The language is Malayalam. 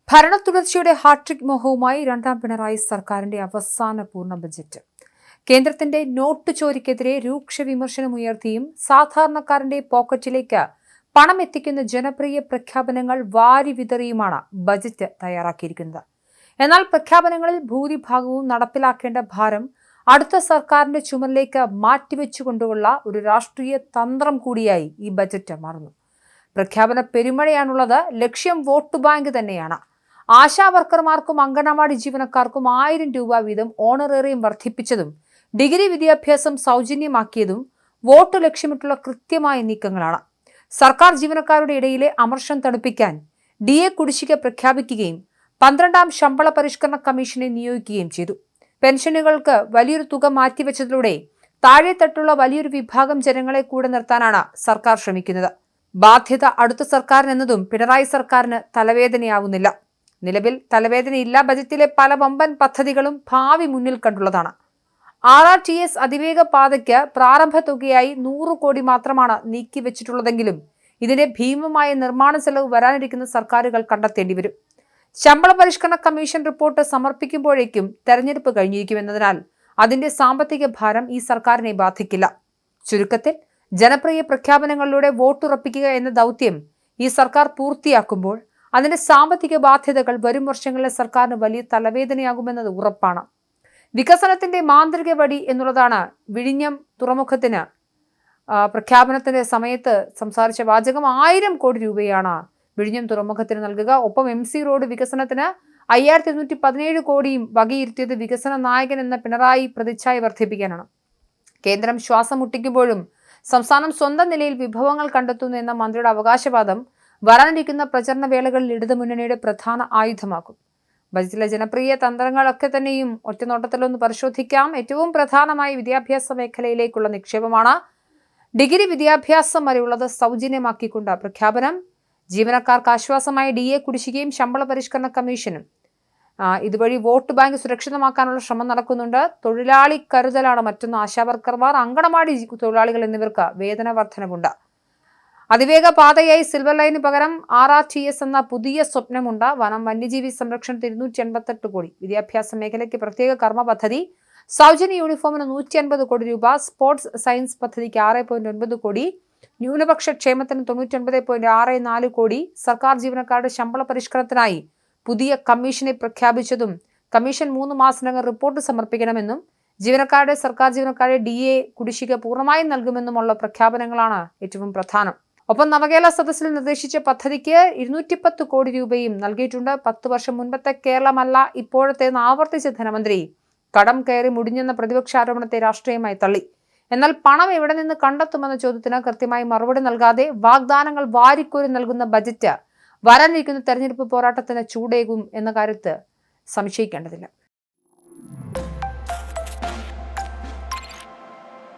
ഭരണത്തുടർച്ചയുടെ ഹാട്രിക് മോഹവുമായി രണ്ടാം പിണറായി സർക്കാരിന്റെ അവസാന പൂർണ്ണ ബജറ്റ്. കേന്ദ്രത്തിന്റെ നോട്ട് ചോരിക്കെതിരെ രൂക്ഷ വിമർശനമുയർത്തിയും സാധാരണക്കാരന്റെ പോക്കറ്റിലേക്ക് പണം എത്തിക്കുന്ന ജനപ്രിയ പ്രഖ്യാപനങ്ങൾ വാരി വിതറിയുമാണ് ബജറ്റ് തയ്യാറാക്കിയിരിക്കുന്നത്. എന്നാൽ പ്രഖ്യാപനങ്ങളിൽ ഭൂരിഭാഗവും നടപ്പിലാക്കേണ്ട ഭാരം അടുത്ത സർക്കാരിന്റെ ചുമലിലേക്ക് മാറ്റിവെച്ചുകൊണ്ടുള്ള ഒരു രാഷ്ട്രീയ തന്ത്രം കൂടിയായി ഈ ബജറ്റ് മാറുന്നു. പ്രഖ്യാപന പെരുമഴയാണുള്ളത്. ലക്ഷ്യം വോട്ട് ബാങ്ക് തന്നെയാണ്. ആശാ വർക്കർമാർക്കും അംഗനവാടി ജീവനക്കാർക്കും 1000 രൂപ വീതം ഓണറേറിയം വർദ്ധിപ്പിച്ചതും ഡിഗ്രി വിദ്യാഭ്യാസം സൗജന്യമാക്കിയതും വോട്ട് ലക്ഷ്യമിട്ടുള്ള കൃത്യമായ നീക്കങ്ങളാണ്. സർക്കാർ ജീവനക്കാരുടെ ഇടയിലെ അമർഷം തണുപ്പിക്കാൻ DA കുടിശ്ശിക പ്രഖ്യാപിക്കുകയും 12ാം ശമ്പള പരിഷ്കരണ കമ്മീഷനെ നിയോഗിക്കുകയും ചെയ്തു. പെൻഷനുകൾക്ക് വലിയൊരു തുക മാറ്റിവെച്ചതിലൂടെ താഴെത്തട്ടുള്ള വലിയൊരു വിഭാഗം ജനങ്ങളെ കൂടെ നിർത്താനാണ് സർക്കാർ ശ്രമിക്കുന്നത്. ബാധ്യത അടുത്ത സർക്കാരിനെന്നതും പിണറായി സർക്കാരിന് തലവേദനയാവുന്നില്ല. നിലവിൽ തലവേദനയില്ല. ബജറ്റിലെ പല വമ്പൻ പദ്ധതികളും ഭാവി മുന്നിൽ കണ്ടുള്ളതാണ്. RRTS അതിവേഗ പാതയ്ക്ക് പ്രാരംഭ തുകയായി 100 കോടി മാത്രമാണ് നീക്കിവെച്ചിട്ടുള്ളതെങ്കിലും ഇതിന്റെ ഭീമമായ നിർമ്മാണ ചെലവ് വരാനിരിക്കുന്ന സർക്കാരുകൾ കണ്ടെത്തേണ്ടി വരും. ശമ്പള പരിഷ്കരണ കമ്മീഷൻ റിപ്പോർട്ട് സമർപ്പിക്കുമ്പോഴേക്കും തെരഞ്ഞെടുപ്പ് കഴിഞ്ഞിരിക്കുമെന്നതിനാൽ അതിന്റെ സാമ്പത്തിക ഭാരം ഈ സർക്കാരിനെ ബാധിക്കില്ല. ചുരുക്കത്തിൽ ജനപ്രിയ പ്രഖ്യാപനങ്ങളിലൂടെ വോട്ടുറപ്പിക്കുക എന്ന ദൗത്യം ഈ സർക്കാർ പൂർത്തിയാക്കുമ്പോൾ അതിന്റെ സാമ്പത്തിക ബാധ്യതകൾ വരും വർഷങ്ങളിലെ സർക്കാരിന് വലിയ തലവേദനയാകുമെന്നത് ഉറപ്പാണ്. വികസനത്തിന്റെ മാന്ത്രിക വടി എന്നുള്ളതാണ് വിഴിഞ്ഞം തുറമുഖത്തിന് പ്രഖ്യാപനത്തിന്റെ സമയത്ത് സംസാരിച്ച വാചകം. 1000 കോടി രൂപയാണ് വിഴിഞ്ഞം തുറമുഖത്തിന് നൽകുക. ഒപ്പം MC റോഡ് വികസനത്തിന് 5217 കോടിയും വകയിരുത്തിയത് വികസന നായകൻ എന്ന പിണറായി പ്രതിച്ഛായ വർദ്ധിപ്പിക്കാനാണ്. കേന്ദ്രം ശ്വാസം മുട്ടിക്കുമ്പോഴും സംസ്ഥാനം സ്വന്തം നിലയിൽ വിഭവങ്ങൾ കണ്ടെത്തുന്നു എന്ന മന്ത്രിയുടെ അവകാശവാദം വരാനിരിക്കുന്ന പ്രചരണ വേളകളിൽ ഇടതുമുന്നണിയുടെ പ്രധാന ആയുധമാക്കും. ബജറ്റിലെ ജനപ്രിയ തന്ത്രങ്ങളൊക്കെ തന്നെയും ഒറ്റനോട്ടത്തിലൊന്ന് പരിശോധിക്കാം. ഏറ്റവും പ്രധാനമായി വിദ്യാഭ്യാസ മേഖലയിലേക്കുള്ള നിക്ഷേപമാണ്. ഡിഗ്രി വിദ്യാഭ്യാസം വരെയുള്ളത് സൗജന്യമാക്കിക്കൊണ്ട് പ്രഖ്യാപനം. ജീവനക്കാർക്ക് ആശ്വാസമായ DA കുടിശ്ശികയും ശമ്പള പരിഷ്കരണ കമ്മീഷനും. ഇതുവഴി വോട്ട് ബാങ്ക് സുരക്ഷിതമാക്കാനുള്ള ശ്രമം നടക്കുന്നുണ്ട്. തൊഴിലാളി കരുതലാണ് മറ്റൊന്ന്. ആശാവർക്കർമാർ, അങ്കണവാടി തൊഴിലാളികൾ എന്നിവർക്ക് വേതന വർധനവുണ്ട്. അതിവേഗ പാതയായി സിൽവർ ലൈന് പകരം RRTS എന്ന പുതിയ സ്വപ്നമുണ്ട്. വനം വന്യജീവി സംരക്ഷണത്തിന് 288 കോടി. വിദ്യാഭ്യാസ മേഖലയ്ക്ക് പ്രത്യേക കർമ്മ പദ്ധതി. സൗജന്യ യൂണിഫോമിന് 150 കോടി രൂപ. സ്പോർട്സ് സയൻസ് പദ്ധതിക്ക് 6.9 കോടി. ന്യൂനപക്ഷ ക്ഷേമത്തിന് 99.64 കോടി. സർക്കാർ ജീവനക്കാരുടെ ശമ്പള പരിഷ്കരണത്തിനായി പുതിയ കമ്മീഷനെ പ്രഖ്യാപിച്ചതും കമ്മീഷൻ 3 മാസത്തിനകം റിപ്പോർട്ട് സമർപ്പിക്കണമെന്നും സർക്കാർ ജീവനക്കാരുടെ DA കുടിശ്ശിക പൂർണ്ണമായും നൽകുമെന്നുമുള്ള പ്രഖ്യാപനങ്ങളാണ് ഏറ്റവും പ്രധാനം. ഒപ്പം നവകേരള സദസ്സിൽ നിർദ്ദേശിച്ച പദ്ധതിക്ക് 210 കോടി രൂപയും നൽകിയിട്ടുണ്ട്. 10 വർഷം മുൻപത്തെ കേരളമല്ല ഇപ്പോഴത്തേന്ന് ആവർത്തിച്ച ധനമന്ത്രി കടം കയറി മുടിഞ്ഞെന്ന പ്രതിപക്ഷ ആരോപണത്തെ രാഷ്ട്രീയമായി തള്ളി. എന്നാൽ പണം എവിടെ നിന്ന് കണ്ടെത്തുമെന്ന ചോദ്യത്തിന് കൃത്യമായി മറുപടി നൽകാതെ വാഗ്ദാനങ്ങൾ വാരിക്കോരി നൽകുന്ന ബജറ്റ് വരാനിരിക്കുന്ന തെരഞ്ഞെടുപ്പ് പോരാട്ടത്തിന് ചൂടേകും എന്ന കാര്യത്തിൽ സംശയിക്കേണ്ടതില്ല.